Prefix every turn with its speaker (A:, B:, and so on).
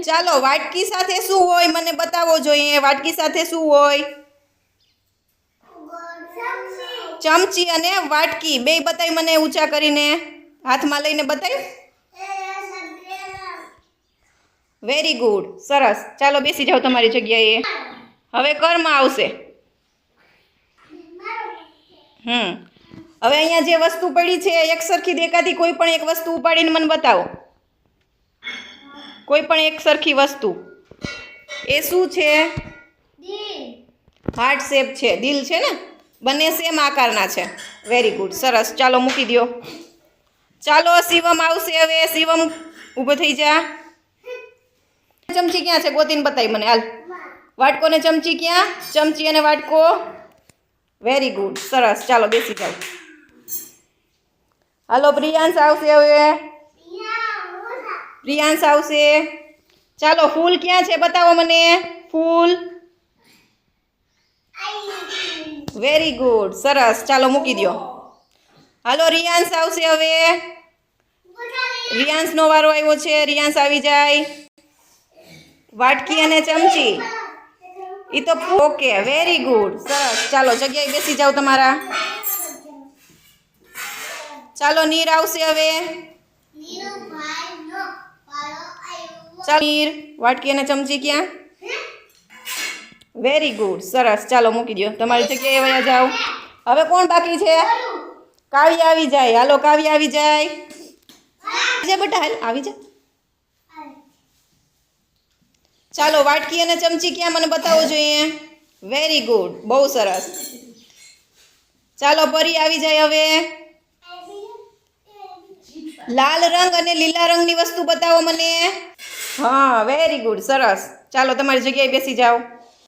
A: ચાલો વાટકી સાથે શું હોય મને બતાવો જોઈએ વાટકી સાથે શું હોય ચમચી અને વાટકી બે બતાવી મને ઊંચા કરીને હાથમાં લઈને બતાવી વેરી ગુડ સરસ ચાલો બેસી જાઓ તમારી જગ્યાએ હવે કર્મ આવશે હવે અહીંયા જે વસ્તુ પડી છે એક સરખી દેખાતી કોઈ પણ એક વસ્તુ ઉપાડીને મને બતાવો કોઈ પણ એક સરખી વસ્તુ એ શું છે હાર્ટ શેપ છે દિલ છે ને બંને સેમ આકારના છે વેરી ગુડ સરસ ચાલો મૂકી દો ચાલો શિવમ આવશે હવે શિવમ ઊભો થઈ જા ચમચી ક્યાં છે ગોતીને બતાવી મને હાલ વાટકો ને ચમચી ક્યાં ચમચી અને વાટકો વેરી ગુડ સરસ ચાલો બેસી જાઓ હાલો પ્રિયાંશ આવશે હવે પ્રિયાંશ આવશે ચાલો ફૂલ ક્યાં છે બતાવો મને ફૂલ વેરી ગુડ સરસ ચાલો મૂકી દો હાલો રિયાંશ આવશે હવે રિયાંશનો વારો આવ્યો છે રિયાંશ આવી જાય વાટકી અને ચમચી એ તો ઓકે વેરી ગુડ સરસ ચાલો જગ્યાએ બેસી જાઓ તમારા ચાલો નીર આવશે હવે ચાલો નીર વાટકી અને ચમચી ક્યાં વેરી ગુડ સરસ ચાલો મૂકી દો તમારી જગ્યાએ વયા જાઓ હવે કોણ બાકી છે કાવ્ય આવી જાય હાલો કાવ્ય આવી જાય બેટા હાલ આવી જા ચાલો વાટકી અને ચમચી ક્યાં મને બતાવો જોઈએ વેરી ગુડ બહુ સરસ ચાલો પરી આવી જાય હવે લાલ રંગ અને લીલા રંગની વસ્તુ બતાવો મને હા વેરી ગુડ સરસ ચાલો તમારી જગ્યાએ બેસી જાઓ